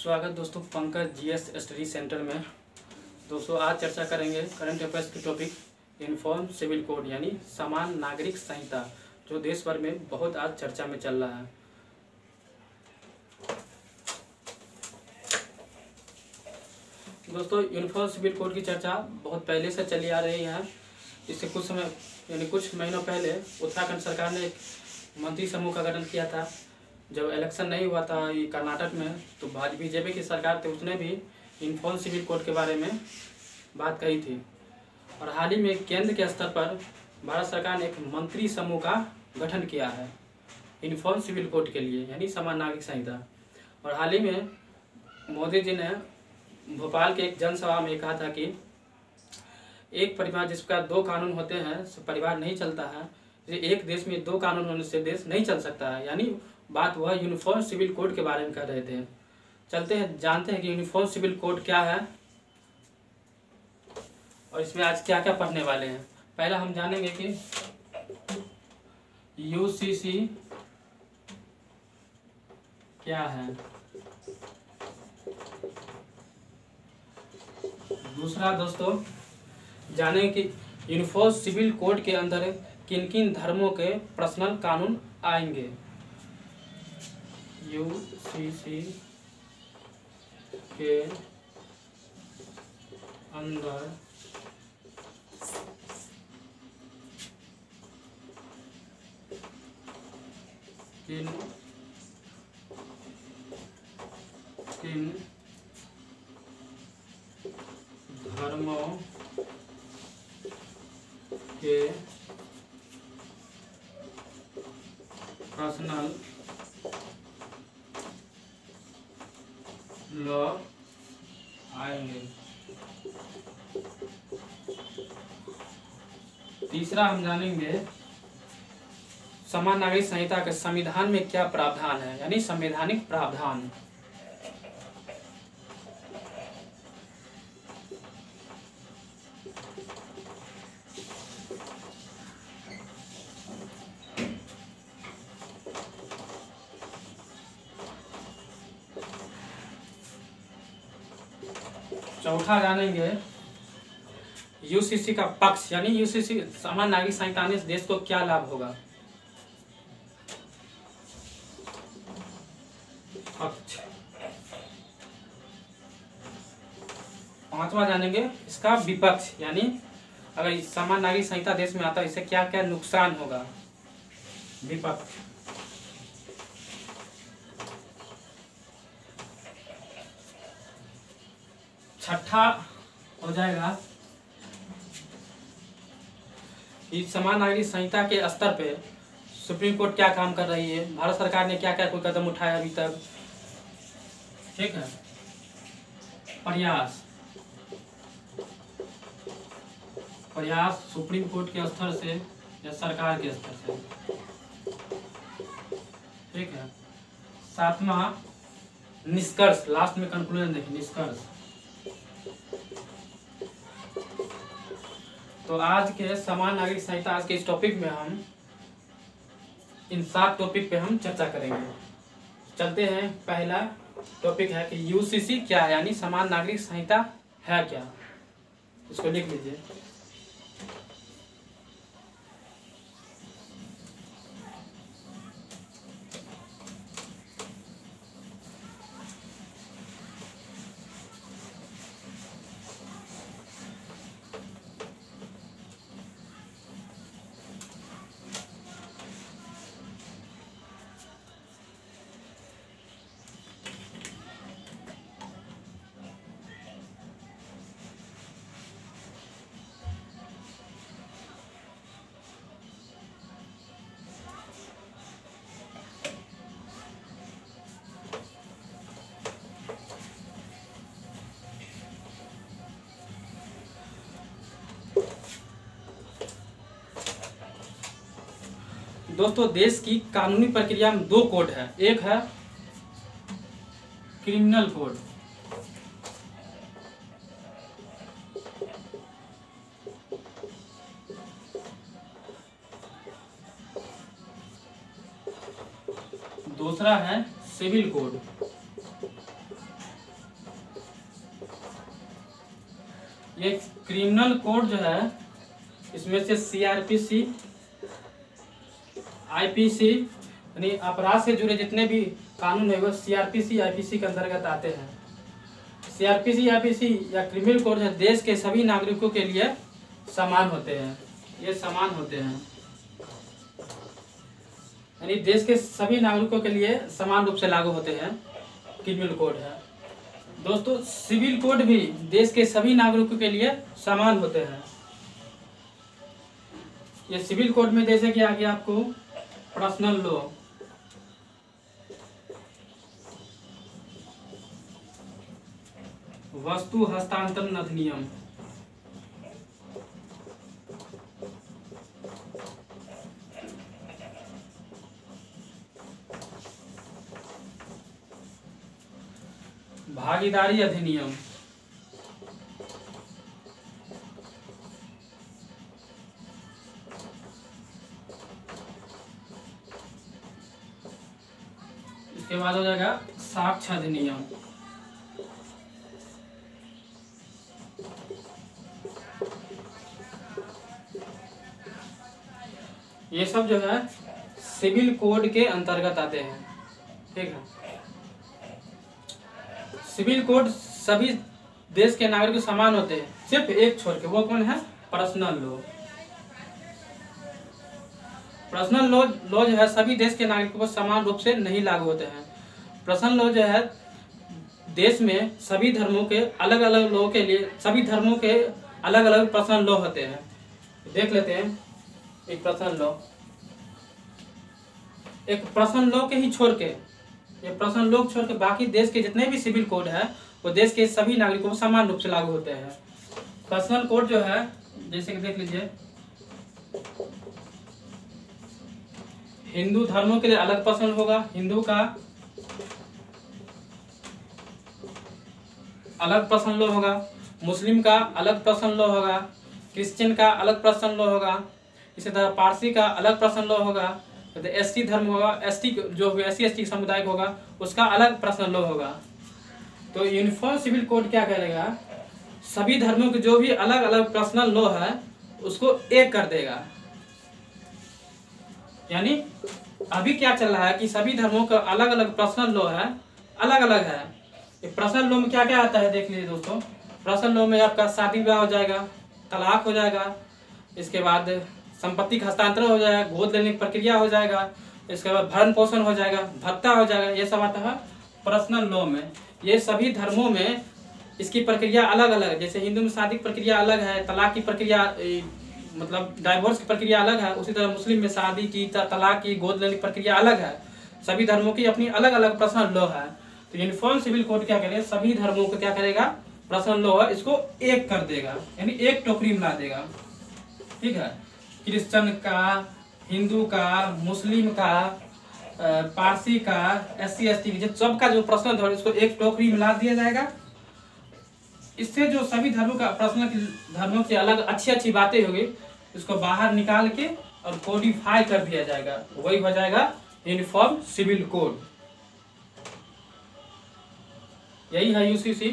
स्वागत दोस्तों Pankaj GS study centre में। दोस्तों आज चर्चा करेंगे करंट अफेयर्स की टॉपिक यूनिफॉर्म सिविल कोड यानी समान नागरिक संहिता, जो देश भर में बहुत आज चर्चा में चल रहा है। दोस्तों यूनिफॉर्म सिविल कोड की चर्चा बहुत पहले से चली आ रही है। इससे कुछ समय यानी कुछ महीनों पहले उत्तराखंड सरकार ने एक मंत्री समूह का गठन किया था। जब इलेक्शन नहीं हुआ था ये कर्नाटक में, तो बीजेपी की सरकार थी, उसने भी यूनिफॉर्म सिविल कोड के बारे में बात कही थी। और हाल ही में केंद्र के स्तर पर भारत सरकार ने एक मंत्री समूह का गठन किया है यूनिफॉर्म सिविल कोड के लिए यानी समान नागरिक संहिता। और हाल ही में मोदी जी ने भोपाल के एक जनसभा में कहा था कि एक परिवार जिसका दो कानून होते हैं सो परिवार नहीं चलता है। एक देश में दो कानून होने से देश नहीं चल सकता है, यानी बात वह यूनिफॉर्म सिविल कोड के बारे में कर रहे थे। चलते हैं जानते हैं कि यूनिफॉर्म सिविल कोड क्या है और इसमें आज क्या क्या पढ़ने वाले हैं। पहला हम जानेंगे कि यूसीसी क्या है। दूसरा दोस्तों जानेंगे कि यूनिफॉर्म सिविल कोड के अंदर किन किन धर्मों के पर्सनल कानून आएंगे। यूसीसी के अंदर किन किन धर्मों के पर्सनल लॉ आएंगे। तीसरा हम जानेंगे समान नागरिक संहिता के संविधान में क्या प्रावधान है यानी संवैधानिक प्रावधान। चौथा जानेंगे यूसीसी का पक्ष यानी यूसीसी समान नागरिक संहिता आने से देश को क्या लाभ होगा। पक्ष। पांचवा जानेंगे इसका विपक्ष यानी अगर समान नागरिक संहिता देश में आता है इससे क्या क्या नुकसान होगा। विपक्ष। छठा हो जाएगा कि समान नागरिक संहिता के स्तर पे सुप्रीम कोर्ट क्या काम कर रही है, भारत सरकार ने क्या क्या कोई कदम उठाया अभी तक। ठीक है। प्रयास सुप्रीम कोर्ट के स्तर से या सरकार के स्तर से। ठीक है। सातवां निष्कर्ष, लास्ट में कंक्लूजन देखिए निष्कर्ष। तो आज के समान नागरिक संहिता आज के इस टॉपिक में हम इन 7 टॉपिक पे हम चर्चा करेंगे। चलते हैं, पहला टॉपिक है कि यूसीसी क्या है यानी समान नागरिक संहिता है क्या। इसको लिख लीजिए। दोस्तों देश की कानूनी प्रक्रिया में 2 कोड है। एक है क्रिमिनल कोड, दूसरा है सिविल कोड। ये क्रिमिनल कोड जो है इसमें से CRPC, IPC यानी अपराध से जुड़े जितने भी कानून है वो CRPC, IPC के अंतर्गत आते हैं। CRPC, IPC या क्रिमिनल कोड है देश के सभी नागरिकों के लिए समान होते हैं। ये समान होते हैं यानी देश के सभी नागरिकों के लिए समान रूप से लागू होते हैं। क्रिमिनल कोड है दोस्तों। सिविल कोड भी देश के सभी नागरिकों के लिए समान होते हैं। ये सिविल कोड में जैसे कि आगे आपको पर्सनल लॉ, वस्तु हस्तांतरण अधिनियम, भागीदारी अधिनियम, इसके बाद हो जाएगा साक्ष्य अधिनियम, ये सब जो है सिविल कोड के अंतर्गत आते हैं। ठीक है, सिविल कोड सभी देश के नागरिक समान होते हैं, सिर्फ एक छोड़ के, वो कौन है? Personal law. पर्सनल लॉ जो है सभी देश के नागरिकों पर समान रूप से नहीं लागू होते हैं। पर्सनल लॉ जो है देश में सभी धर्मों के अलग अलग लोगों के लिए, सभी धर्मों के अलग अलग पर्सनल लॉ होते हैं। देख लेते हैं एक पर्सनल लॉ, एक पर्सनल लॉ के ही छोड़ के, ये पर्सनल लॉ छोड़ के बाकी देश के जितने भी सिविल कोड है वो देश के सभी नागरिकों को समान रूप से लागू होते हैं। पर्सनल कोड जो है जैसे कि देख लीजिए, हिंदू धर्मों के लिए अलग पर्सनल होगा, हिंदू का अलग पर्सनल लॉ होगा, मुस्लिम का अलग पर्सनल लॉ होगा, क्रिश्चियन का अलग पर्सनल लॉ होगा, इसी तरह पारसी का अलग पर्सनल लॉ होगा, ST धर्म होगा, ST जो SC/ST समुदाय होगा उसका अलग पर्सनल लॉ होगा। तो यूनिफॉर्म सिविल कोड क्या करेगा? सभी धर्मों के जो भी अलग अलग पर्सनल लॉ है उसको एक कर देगा। यानी अभी क्या चल रहा है कि सभी धर्मों का अलग अलग पर्सनल लॉ है, अलग अलग है। पर्सनल लॉ में क्या क्या आता है देख लीजिए दोस्तों। पर्सनल लॉ में आपका शादी विवाह हो जाएगा, तलाक हो जाएगा, इसके बाद संपत्ति का हस्तांतरण हो जाएगा, गोद लेने की प्रक्रिया हो जाएगा, इसके बाद भरण पोषण हो जाएगा, भत्ता हो जाएगा, ये सब आता है पर्सनल लॉ में। ये सभी धर्मों में इसकी प्रक्रिया अलग अलग है। जैसे हिंदू में शादी की प्रक्रिया अलग है, तलाक की प्रक्रिया मतलब डाइवोर्स की प्रक्रिया अलग है, उसी तरह मुस्लिम में शादी की, तलाक की, गोद लेने की प्रक्रिया अलग है। सभी धर्मों की अपनी अलग अलग पर्सनल लॉ है। तो यूनिफॉर्म सिविल कोड क्या करेगा? सभी धर्मों को क्या करेगा? पर्सनल लॉ है इसको एक कर देगा, यानी एक टोकरी में ला देगा। ठीक है, क्रिश्चियन का, हिंदू का, मुस्लिम का, पारसी का, SC/ST सबका जो पर्सनल धर्म इसको एक टोकरी में ला दिया जाएगा। इससे जो सभी धर्मों का पर्सनल धर्मों की अलग अच्छी अच्छी बातें होगी इसको बाहर निकाल के और कोडिफाई कर दिया जाएगा, वही हो जाएगा यूनिफॉर्म सिविल कोड। यही है UCC।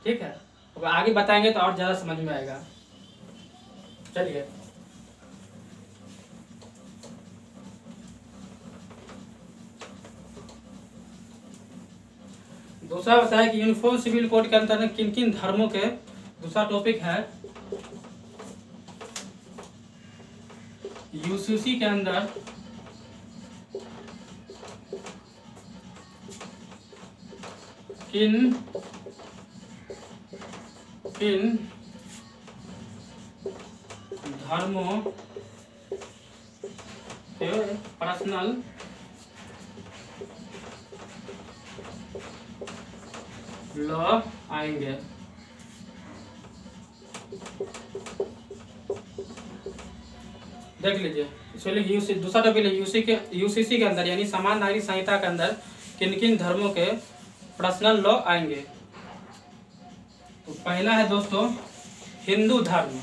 ठीक है, अब आगे बताएंगे तो और ज्यादा समझ में आएगा। चलिए दूसरा बताया कि यूनिफॉर्म सिविल कोड के अंतर्गत किन किन धर्मों के, दूसरा टॉपिक है UCC के अंदर किन किन धर्मों के पर्सनल लॉ आएंगे। देख लीजिए, चलिए दूसरा टॉपिक है UCC के अंदर यानी समान नागरिक संहिता के अंदर किन किन धर्मों के पर्सनल लॉ आएंगे। तो पहला है दोस्तों हिंदू धर्म।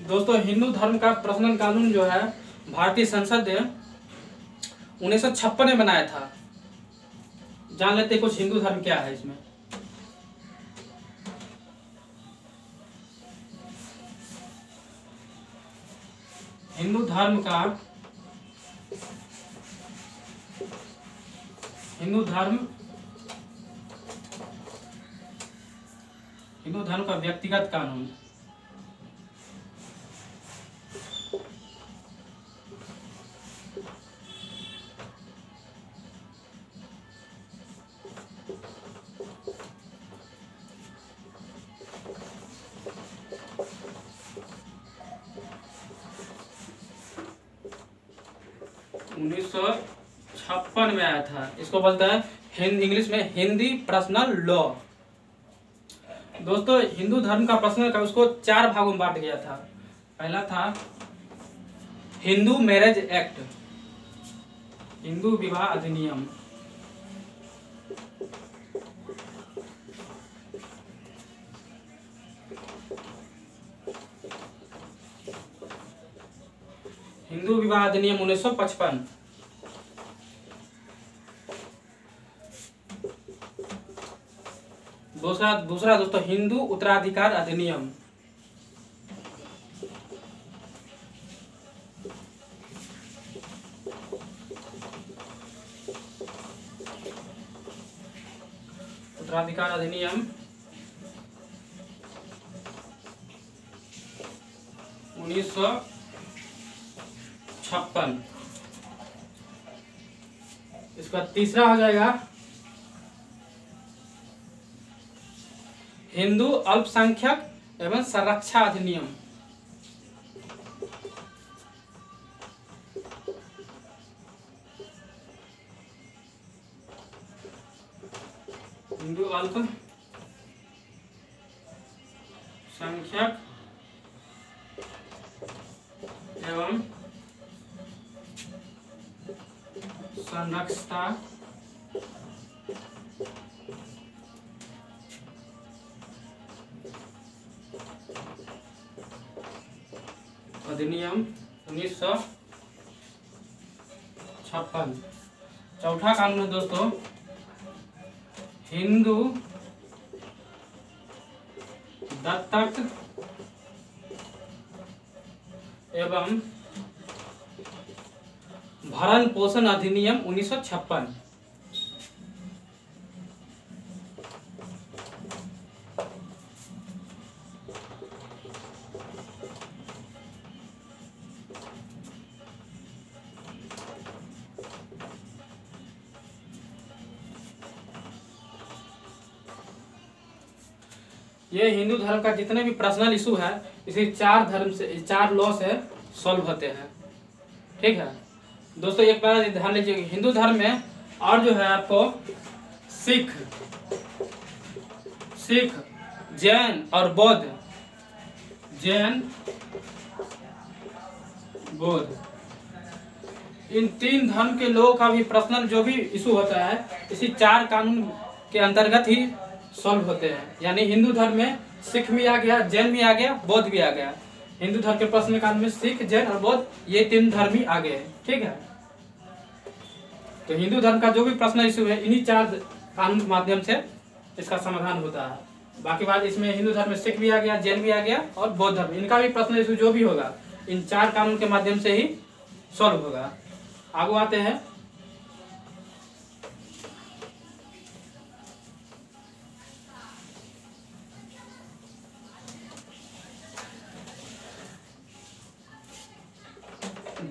दोस्तों हिंदू धर्म का पर्सनल कानून जो है भारतीय संसद ने 1956 में बनाया था। जान लेते हैं कुछ हिंदू धर्म क्या है। इसमें हिंदू धर्म का व्यक्तिगत कानून। उन्नीस सौ 56 में आया था। इसको बोलता है इंग्लिश में हिंदी पर्सनल लॉ। दोस्तों हिंदू धर्म का पर्सनल का उसको 4 भागों में बांट गया था। पहला था हिंदू मैरिज एक्ट, हिंदू विवाह अधिनियम। हिंदू विवाह अधिनियम 1955। दूसरा दोस्तों हिंदू उत्तराधिकार अधिनियम। उत्तराधिकार अधिनियम 1956। इसका तीसरा हो जाएगा हिंदू अल्पसंख्यक एवं संरक्षा अधिनियम। हिंदू अल्पसंख्यक एवं संरक्षता अधिनियम 1956। चौथा कानून है दोस्तों हिंदू दत्तक एवं भरण पोषण अधिनियम 1956। ये हिंदू धर्म का जितने भी पर्सनल इशू है इसी 4 लॉ से सॉल्व होते हैं। ठीक है दोस्तों, एक बार ध्यान लीजिए हिंदू धर्म में और जो है आपको सिख, जैन और बौद्ध, इन 3 धर्म के लोगों का भी पर्सनल जो भी इशू होता है इसी 4 कानून के अंतर्गत ही सॉल्व होते हैं। यानी हिंदू धर्म में सिख भी आ गया, जैन भी आ गया, बौद्ध भी आ गया। हिंदू धर्म के पर्सनल कानून में सिख, जैन और बौद्ध ये 3 धर्म ही आ गए। ठीक है, तो हिंदू धर्म का जो भी पर्सनल इशू है इन्हीं 4 कानून के माध्यम से इसका समाधान होता है। बाकी बात इसमें हिंदू धर्म में सिख भी आ गया, जैन भी आ गया और बौद्ध धर्म, इनका भी पर्सनल इशू जो भी होगा इन 4 कानून के माध्यम से ही सॉल्व होगा। आगे आते हैं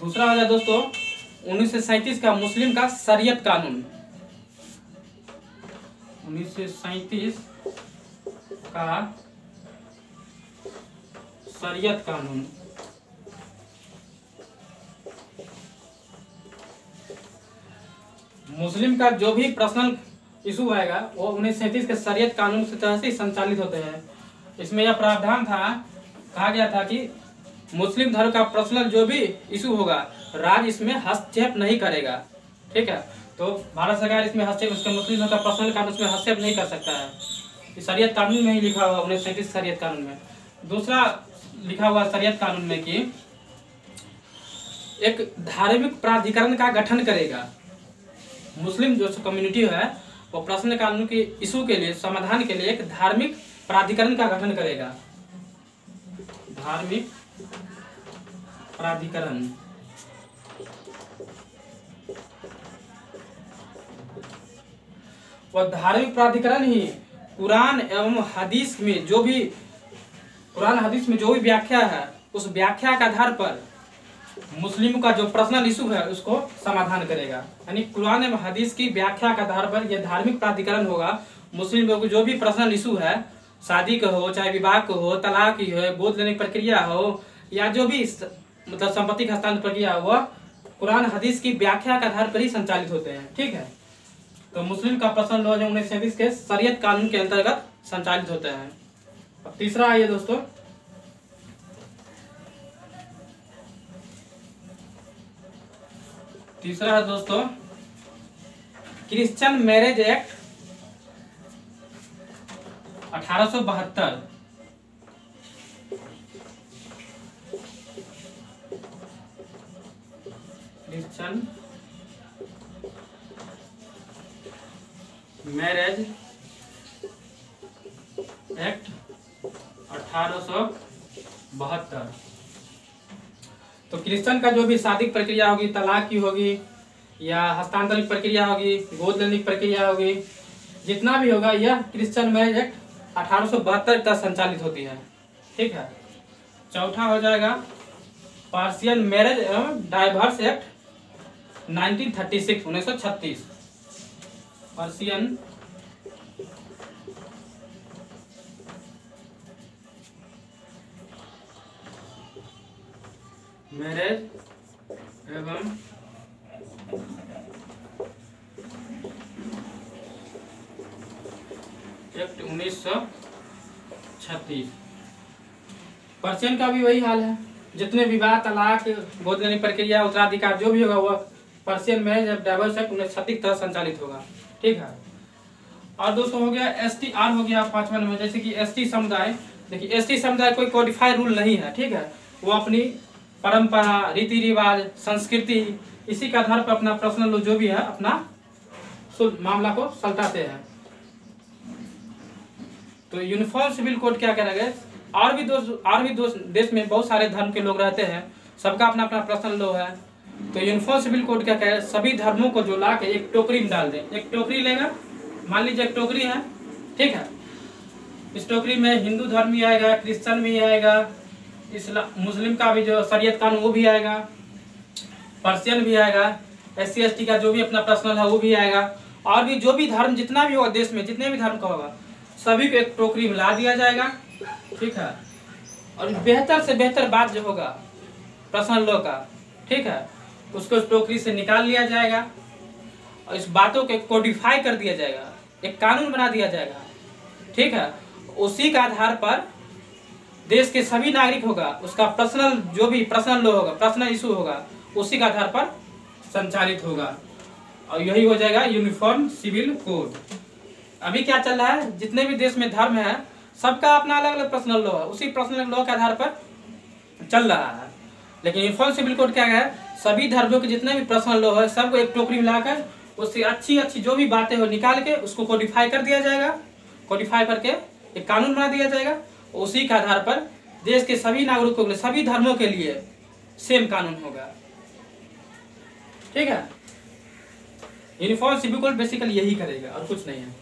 दूसरा हो जाए दोस्तों 1937 का मुस्लिम का शरीयत कानून। 1937 का शरीयत कानून। मुस्लिम का जो भी पर्सनल इशू आएगा वो 1937 के शरीयत कानून से तरह से संचालित होते हैं। इसमें यह प्रावधान था, कहा गया था कि मुस्लिम धर्म का पर्सनल जो भी इशू होगा राज्य इसमें हस्तक्षेप नहीं करेगा। ठीक है, तो भारत सरकार इसमें हस्तक्षेप, उसके मुस्लिम धर्म का पर्सनल कानून उसमें हस्तक्षेप नहीं कर सकता है। इस शरीयत कानून में ही लिखा हुआ 1937 शरीयत कानून में। दूसरा लिखा हुआ शरीयत कानून में कि एक धार्मिक प्राधिकरण का गठन करेगा। मुस्लिम जो कम्युनिटी है वो प्रश्न कानून के इशू के लिए समाधान के लिए एक धार्मिक प्राधिकरण का गठन करेगा। धार्मिक प्राधिकरण। वह धार्मिक प्राधिकरण ही कुरान एवं हदीस में जो भी व्याख्या है, उस व्याख्या के आधार पर मुस्लिम का जो पर्सनल इशू है उसको समाधान करेगा। यानी कुरान एवं हदीस की व्याख्या के आधार पर यह धार्मिक प्राधिकरण होगा। मुस्लिम लोगों को जो भी पर्सनल इशू है, शादी का हो, चाहे विवाह का हो, तलाक की हो, गोद लेने की प्रक्रिया हो, या जो भी मतलब संपत्ति का हस्तांतरण प्रक्रिया हो, वह कुरान हदीस की व्याख्या के आधार पर ही संचालित होते हैं। ठीक है, तो मुस्लिम का पर्सनल लॉ जो 1937 के शरीयत कानून के अंतर्गत संचालित होते हैं। अब तीसरा आइए दोस्तों, तीसरा है दोस्तों Christian marriage act 1872। Christian marriage act 1872। तो क्रिश्चियन का जो भी शादी की प्रक्रिया होगी, तलाक की होगी या हस्तांतरण की प्रक्रिया होगी, गोद लेने की प्रक्रिया होगी, जितना भी होगा यह क्रिश्चियन मैरिज एक्ट 1872 तक संचालित होती है। ठीक है, चौथा हो जाएगा पार्शियल मैरिज एवं डाइवर्स एक्ट 1936। पर्शियन मैरिज एवं एक्ट 1936। पर्शियन का भी वही हाल है, जितने विवाह, तलाक, गोद लेने प्रक्रिया, उत्तराधिकार जो भी होगा वह पर्शियन मैरिज एवं डाइवर्स एक्ट 1936 तक संचालित होगा। ठीक है, और दोस्तों हो गया STR हो गया 5वां नंबर। जैसे कि ST समुदाय, देखिए ST समुदाय कोई कोडिफाइड रूल नहीं है। ठीक है, वो अपनी परंपरा, रीति रिवाज, संस्कृति, इसी के आधार पर अपना पर्सनल जो भी है अपना मामला को सलटाते हैं। तो यूनिफॉर्म सिविल कोड क्या कह रहा है, और भी देश में बहुत सारे धर्म के लोग रहते हैं, सबका अपना अपना पर्सनल लॉ है। तो यूनिफॉर्म सिविल कोड क्या कह रहा है, सभी धर्मों को जो ला के एक टोकरी में डाल दे। एक टोकरी लेगा, मान लीजिए एक टोकरी है, ठीक है, इस टोकरी में हिंदू धर्म भी आएगा, क्रिश्चियन भी आएगा, मुस्लिम का भी जो शरीयत कानून वो भी आएगा, पर्शियन भी आएगा, SC ST का जो भी अपना पर्सनल है वो भी आएगा, और भी जो भी धर्म जितना भी होगा देश में, जितने भी धर्म का होगा सभी को एक टोकरी में ला दिया जाएगा। ठीक है, और बेहतर से बेहतर बात जो होगा पर्सनल लॉ का, ठीक है, उसको इस टोकरी से निकाल लिया जाएगा और इस बातों को कोडिफाई कर दिया जाएगा, एक कानून बना दिया जाएगा। ठीक है, उसी के आधार पर देश के सभी नागरिक होगा, उसका पर्सनल जो भी पर्सनल लॉ होगा, पर्सनल इशू होगा, उसी के आधार पर संचालित होगा, और यही हो जाएगा यूनिफॉर्म सिविल कोड। अभी क्या चल रहा है, जितने भी देश में धर्म है सबका अपना अलग अलग पर्सनल लॉ है, उसी पर्सनल लॉ के आधार पर चल रहा है। लेकिन यूनिफॉर्म सिविल कोड क्या है, सभी धर्मों के जितने भी पर्सनल लॉ है सबको एक टोकरी में लाकर उससे अच्छी अच्छी जो भी बातें हो निकाल के उसको कोडिफाई कर दिया जाएगा, कोडिफाई करके एक कानून बना दिया जाएगा। उसी के आधार पर देश के सभी नागरिकों के लिए, सभी धर्मों के लिए सेम कानून होगा। ठीक है, यूनिफॉर्म सिविल कोड बेसिकली यही करेगा और कुछ नहीं है।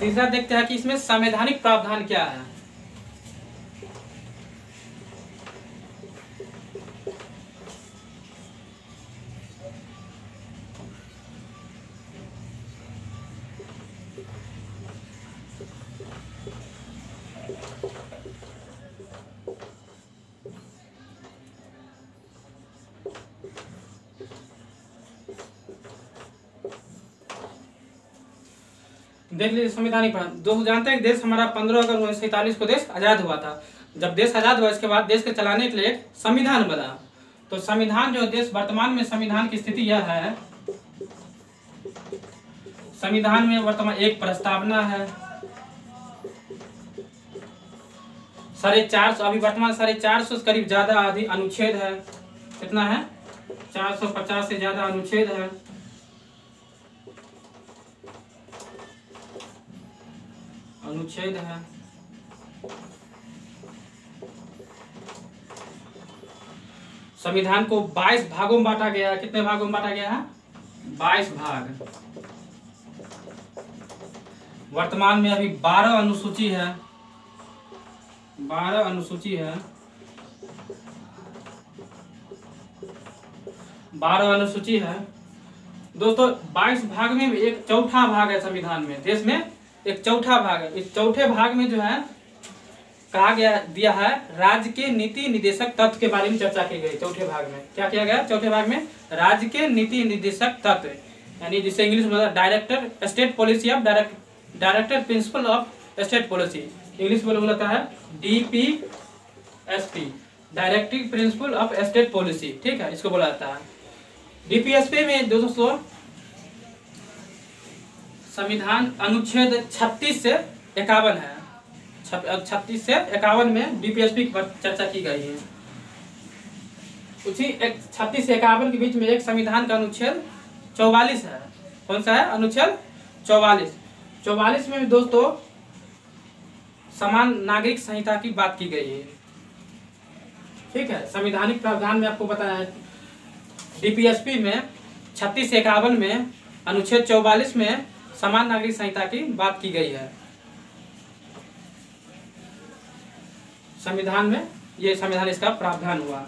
तीसरा देखते हैं कि इसमें संवैधानिक प्रावधान क्या है। देख लीजिए संवैधानिक प्रावधान। दोस्तों जानते हैं देश हमारा 15 अगस्त 1947 को देश आजाद हुआ था। जब देश आजाद हुआ इसके बाद देश के चलाने के लिए एक संविधान बना। तो संविधान जो देश वर्तमान में संविधान की स्थिति यह है, संविधान में वर्तमान एक प्रस्तावना है, 450, अभी वर्तमान 450 करीब ज्यादा अनुच्छेद है। कितना है? 450 से ज्यादा अनुच्छेद है। अनुच्छेद है। संविधान को 22 भागों में बांटा गया है। कितने भागों में बांटा गया है? 22 भाग। वर्तमान में अभी 12 अनुसूची है। 12 अनुसूची है। 12 अनुसूची है दोस्तों। 22 भाग में एक चौथा भाग है संविधान में। देश में एक चौथा भाग है। इस चौथे भाग में जो है कहा गया दिया है राज्य के नीति निर्देशक तत्व के बारे में चर्चा की गई। चौथे भाग में क्या किया गया? चौथे भाग में राज्य के नीति निर्देशक तत्व, यानी जिसे इंग्लिश में director state policy of director principle of state policy, English में बोलता है DPSP, directive principle of state policy. ठीक है, इसको बोला जाता है। DPSP में दोस्तों संविधान अनुच्छेद 36 से 51 है। 36 से 51 में DPSP पर चर्चा की गई है। उसी 36 से 51 के बीच में एक संविधान का अनुच्छेद 44 है। कौन सा है? अनुच्छेद 44। 44 में दोस्तों समान नागरिक संहिता की बात की गई है। ठीक है, संवैधानिक प्रावधान में आपको बताया है DPSP में 36 से 51 में अनुच्छेद 44 में समान नागरिक संहिता की बात की गई है। संविधान में ये संविधान इसका प्रावधान हुआ।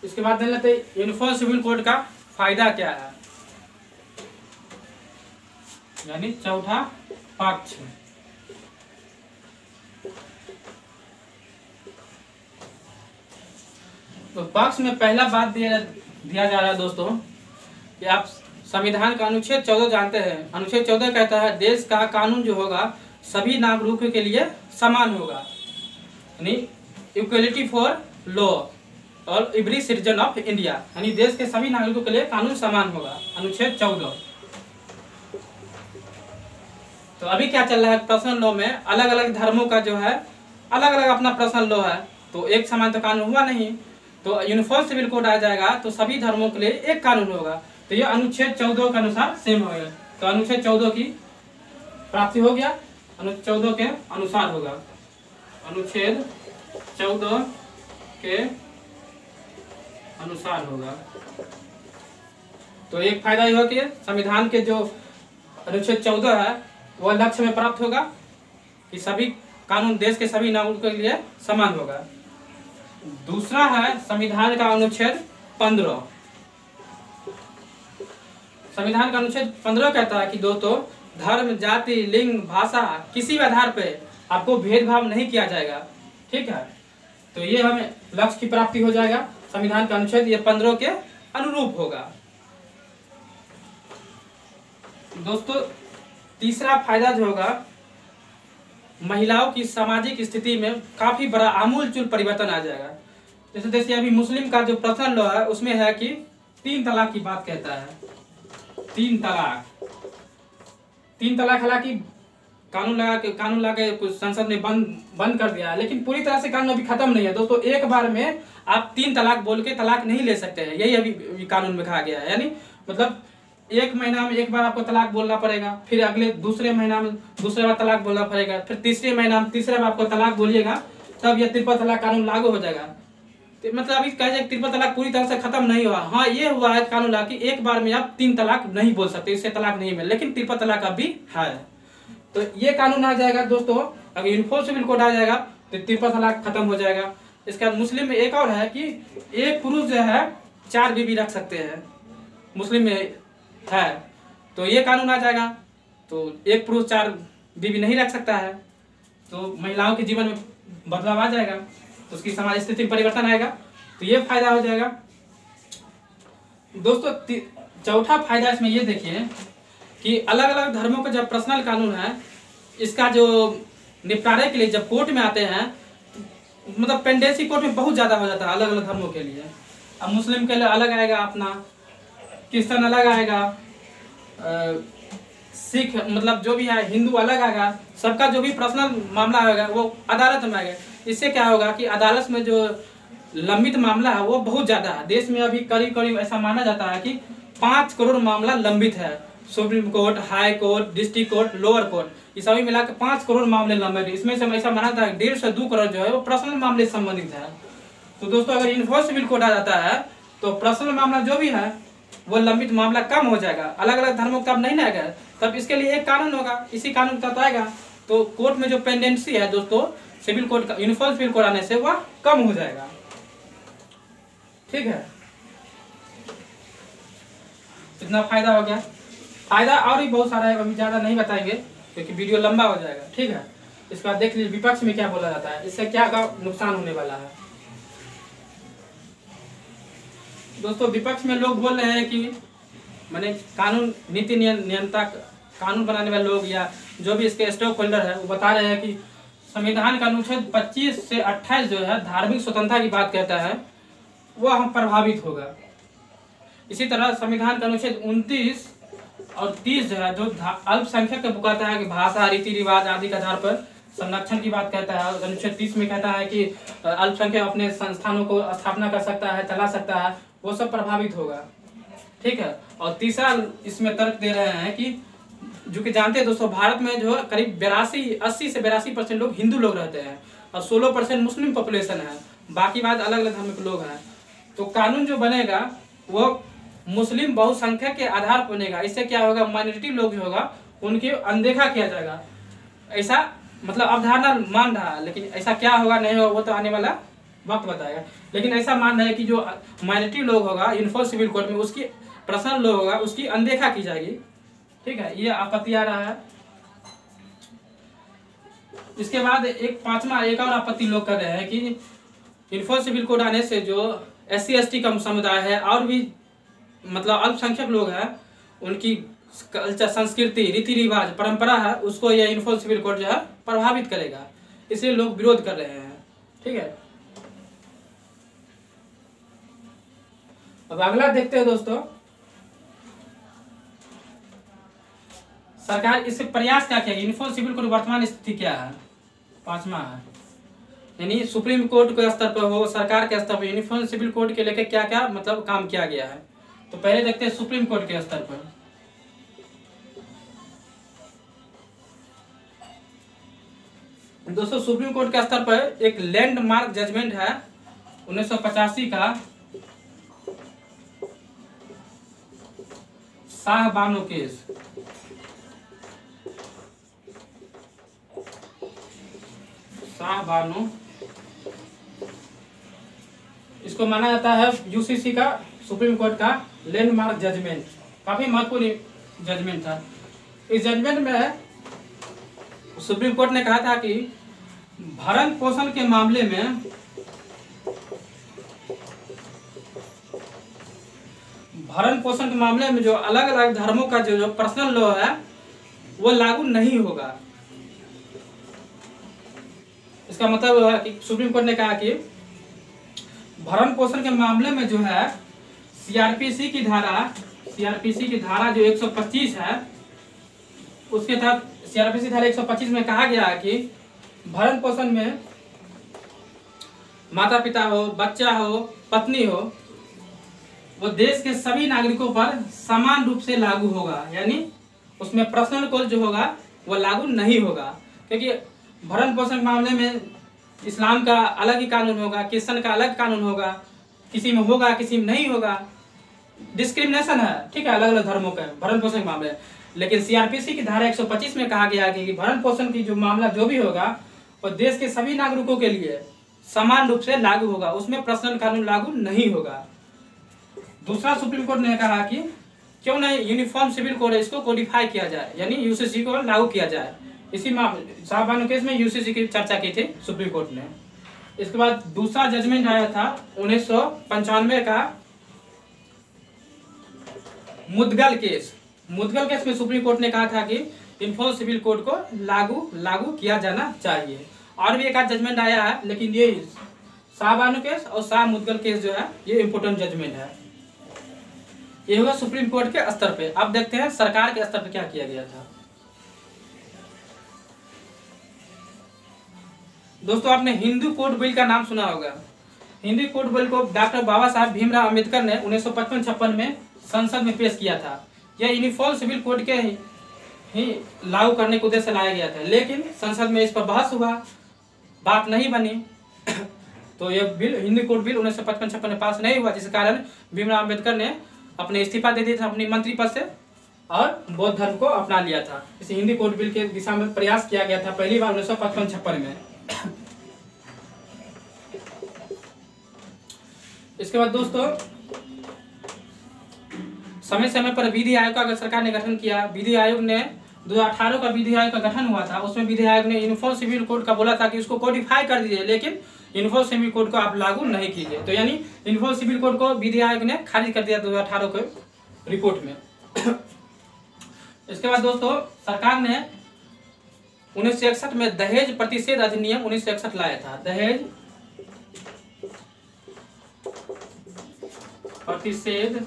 इसके बाद देख लेते हैं यूनिफॉर्म सिविल कोड का फायदा क्या है, यानी चौथा पक्ष। तो पक्ष में पहला बात दिया जा रहा है दोस्तों कि आप संविधान का अनुच्छेद 14 जानते हैं। अनुच्छेद 14 कहता है देश का कानून जो होगा सभी नागरिकों के लिए समान होगा, यानी इक्वलिटी फॉर लॉ और एवरी सिटीजन ऑफ इंडिया, यानी देश के सभी नागरिकों के लिए कानून समान होगा। अनुच्छेद 14। तो अभी क्या चल रहा है पर्सनल लॉ में, अलग अलग धर्मों का जो है अलग अलग अपना पर्सनल लॉ है, तो एक समान तो कानून हुआ नहीं। तो यूनिफॉर्म सिविल कोड आ जाएगा तो सभी धर्मों के लिए एक कानून होगा। तो ये अनुच्छेद 14 के अनुसार सेम होगा। तो अनुच्छेद 14 की प्राप्ति हो गया, अनुच्छेद 14 के अनुसार होगा। अनुच्छेद 14 के अनुसार होगा। तो एक फायदा यह हो कि संविधान के जो अनुच्छेद 14 है वह लक्ष्य में प्राप्त होगा कि सभी कानून देश के सभी नागरिकों के लिए समान होगा। दूसरा है संविधान का अनुच्छेद 15। संविधान का अनुच्छेद 15 कहता है कि दोस्तों धर्म, जाति, लिंग, भाषा किसी भी आधार पर आपको भेदभाव नहीं किया जाएगा। ठीक है, तो ये हमें लक्ष्य की प्राप्ति हो जाएगा। संविधान का अनुच्छेद ये 15 के अनुरूप होगा। दोस्तों तीसरा फायदा जो होगा, महिलाओं की सामाजिक स्थिति में काफी बड़ा आमूलचूल परिवर्तन आ जाएगा। जैसे अभी मुस्लिम का जो पर्सनल लॉ है उसमें है कि 3 तलाक की बात कहता है। 3 तलाक हालांकि कानून ला के कुछ संसद ने बंद कर दिया है, लेकिन पूरी तरह से कानून अभी खत्म नहीं है दोस्तों। एक बार में आप 3 तलाक बोल के तलाक नहीं ले सकते हैं, यही अभी कानून में कहा गया है। यानी मतलब 1 महीना में एक बार आपको तलाक बोलना पड़ेगा, फिर अगले दूसरे महीना में दूसरे बार तलाक बोलना पड़ेगा, फिर तीसरे महीना में तीसरे बार आपको तलाक बोलिएगा, तब यह ट्रिपल तलाक कानून लागू हो जाएगा। तो मतलब अभी कह जाए ट्रिपल तलाक पूरी तरह से खत्म नहीं हुआ। हाँ, ये हुआ है कानून ला कि एक बार में आप 3 तलाक नहीं बोल सकते, इससे तलाक नहीं मिले, लेकिन ट्रिपल तलाक अभी है। तो ये कानून आ जाएगा दोस्तों। अगर यूनिफॉर्म सिविल कोड आ जाएगा तो ट्रिपल तलाक खत्म हो जाएगा। इसके बाद मुस्लिम में एक और है कि एक पुरुष जो है 4 बीवी रख सकते हैं, मुस्लिम में है। तो ये कानून आ जाएगा तो एक पुरुष 4 बीवी नहीं रख सकता है, तो महिलाओं के जीवन में बदलाव आ जाएगा, तो उसकी समाज स्थिति में परिवर्तन आएगा। तो ये फायदा हो जाएगा दोस्तों। चौथा फायदा इसमें ये देखिए कि अलग अलग धर्मों का जब पर्सनल कानून है, इसका जो निपटारे के लिए जब कोर्ट में आते हैं, मतलब पेंडेंसी कोर्ट में बहुत ज़्यादा हो जाता है अलग अलग धर्मों के लिए। अब मुस्लिम के लिए अलग आएगा अपना, क्रिश्चियन अलग आएगा, सिख मतलब जो भी है हिंदू अलग आएगा, सबका जो भी पर्सनल मामला होगा वो अदालत में आएगा। इससे क्या होगा कि अदालत में जो लंबित मामला है वो बहुत ज़्यादा है। देश में अभी करीब करीब ऐसा माना जाता है कि 5 करोड़ मामला लंबित है। Supreme court, high court, district court, lower court, ये सभी मिलाकर 5 करोड़ मामले लंबित है। इसमें से ऐसा माना जाता है 1.5 से 2 करोड़ जो है वो पर्सनल मामले से संबंधित है। तो दोस्तों अगर यूनिफॉर्म सिविल कोड आ जाता है तो पर्सनल मामला जो भी है वो लंबित मामला कम हो जाएगा। अलग अलग धर्मों का अब नहीं आएगा, तब इसके लिए एक कानून होगा, इसी कानून का आएगा तो कोर्ट में जो पेंडेंसी है दोस्तों सिविल कोड का, यूनिफॉर्म सिविल कोड आने से वह कम हो जाएगा। ठीक है, इतना फायदा हो गया। फायदा और भी बहुत सारा है, अभी ज्यादा नहीं बताएंगे क्योंकि वीडियो लंबा हो जाएगा। ठीक है, इसके बाद देख लीजिए विपक्ष में क्या बोला जाता है, इससे क्या का नुकसान होने वाला है। दोस्तों विपक्ष में लोग बोल रहे हैं कि माने कानून नीति नियंता कानून बनाने वाले लोग या जो भी इसके स्टॉक होल्डर है वो बता रहे हैं कि संविधान का अनुच्छेद 25 से 28 जो है धार्मिक स्वतंत्रता की बात कहता है वह हम प्रभावित होगा। इसी तरह संविधान का अनुच्छेद 29 और 30 जो है जो अल्पसंख्यक को कहता है कि भाषा, रीति रिवाज आदि के आधार पर संरक्षण की बात कहता है। अनुच्छेद 30 में कहता है कि अल्पसंख्यक अपने संस्थानों को स्थापना कर सकता है, चला सकता है, वो सब प्रभावित होगा। ठीक है, और तीसरा इसमें तर्क दे रहे हैं कि जो कि जानते हैं दोस्तों भारत में जो करीब 80 से 82% लोग हिंदू लोग रहते हैं और 16% मुस्लिम पॉपुलेशन है, बाकी बात अलग अलग धर्म के लोग हैं। तो कानून जो बनेगा वो मुस्लिम बहुसंख्यक के आधार पर बनेगा। इससे क्या होगा, माइनॉरिटी लोग जो होगा उनकी अनदेखा किया जाएगा। ऐसा मतलब अवधारणा मान रहा है, लेकिन ऐसा क्या होगा नहीं होगा वो तो आने वाला वक्त बताएगा। लेकिन ऐसा मान रहा है कि जो माइनॉरिटी लोग होगा यूनिफॉर्म सिविल कोड में उसकी पर्सनल लोग होगा उसकी अनदेखा की जाएगी। ठीक है, ये आपत्ति आ रहा है। इसके बाद एक और आपत्ति लोग कर रहे हैं कि यूनिफॉर्म सिविल कोड आने से जो SC ST का समुदाय है और भी मतलब अल्पसंख्यक लोग हैं उनकी कल्चर, संस्कृति, रीति रिवाज, परंपरा है उसको यह यूनिफॉर्म सिविल कोड जो है प्रभावित करेगा, इसलिए लोग विरोध कर रहे हैं। ठीक है, अब अगला देखते हैं दोस्तों सरकार इससे प्रयास क्या किया, यूनिफॉर्म सिविल कोड वर्तमान स्थिति क्या है। 5वां है यानी सुप्रीम कोर्ट के स्तर पर हो, सरकार के स्तर पर यूनिफॉर्म सिविल कोड के लेकर क्या क्या मतलब काम किया गया है। तो पहले देखते हैं सुप्रीम कोर्ट के स्तर पर। दोस्तों सुप्रीम कोर्ट के स्तर पर एक लैंडमार्क जजमेंट है 1985 का शाह बानो केस। शाह बानो इसको माना जाता है UCC का सुप्रीम कोर्ट का लैंडमार्क जजमेंट, काफी महत्वपूर्ण जजमेंट था। इस जजमेंट में सुप्रीम कोर्ट ने कहा था कि भरण पोषण के मामले में जो अलग अलग धर्मों का जो पर्सनल लॉ है वो लागू नहीं होगा। इसका मतलब है कि सुप्रीम कोर्ट ने कहा कि भरण पोषण के मामले में जो है CRPC की धारा जो 125 है उसके तहत CRPC धारा 125 में कहा गया है कि भरण पोषण में माता पिता हो, बच्चा हो, पत्नी हो, वो देश के सभी नागरिकों पर समान रूप से लागू होगा। यानी उसमें पर्सनल कोड जो होगा वो लागू नहीं होगा, क्योंकि भरण पोषण के मामले में इस्लाम का अलग ही कानून होगा, क्रिश्चियन का अलग कानून होगा, किसी में होगा किसी में नहीं होगा, डिस्क्रिमिनेशन है। ठीक है, अलग अलग धर्मों का भरण पोषण के मामले। लेकिन CRPC की धारा 125 में कहा गया है कि भरण पोषण की जो मामला जो भी होगा वो देश के सभी नागरिकों के लिए समान रूप से लागू होगा, उसमें पर्सनल कानून लागू नहीं होगा। दूसरा सुप्रीम कोर्ट ने कहा कि क्यों नहीं यूनिफॉर्म सिविल कोड इसको कोडिफाई किया जाए, यानी UCC को लागू किया जाए। इसी शाह बानो केस में UCC की चर्चा की थी सुप्रीम कोर्ट ने। इसके बाद दूसरा जजमेंट आया था 1995 का मुदगल केस में सुप्रीम कोर्ट ने कहा था कि यूनिफॉर्म सिविल कोड को लागू किया जाना चाहिए। और भी एक आध जजमेंट आया है, लेकिन ये शाह बानो केस और शाह मुदगल केस जो है ये इम्पोर्टेंट जजमेंट है। ये हुआ सुप्रीम कोर्ट के स्तर पे। अब देखते हैं सरकार के स्तर पे क्या किया गया था। दोस्तों आपने हिंदू कोड बिल का नाम सुना होगा। हिंदू कोड बिल को डॉक्टर बाबा साहब भीमराव अंबेडकर ने 1955-56 में संसद में पेश किया था। यह यूनिफॉर्म सिविल कोड के ही लागू करने के उद्देश्य से लाया गया था, लेकिन संसद में इस पर बहस हुआ, बात नहीं बनी। तो यह बिल हिंदू कोड बिल 1955-56 में पास नहीं हुआ, जिस कारण भीमराव अंबेडकर ने अपने इस्तीफा दे दिया था अपनी मंत्री पद से और बौद्ध धर्म को अपना लिया था। इस हिंदू कोड बिल के दिशा में प्रयास किया गया था पहली बार 1955-56 में। इसके बाद दोस्तों समय समय पर विधि आयोग का अगर सरकार ने गठन किया। विधि आयोग ने 2018 का विधि आयोग का गठन हुआ था। उसमें विधि आयोग ने यूनिफॉर्म सिविल कोड का बोला था कि उसको कोडिफाई कर दीजिए, लेकिन यूनिफॉर्म सिविल कोड को आप लागू नहीं कीजिए। तो यानी यूनिफॉर्म सिविल कोड को विधि आयोग ने खारिज कर दिया 2018 के रिपोर्ट में। इसके बाद दोस्तों सरकार ने 1961 में दहेज प्रतिषेध अधिनियम 1961 लाया था। दहेज प्रतिषेध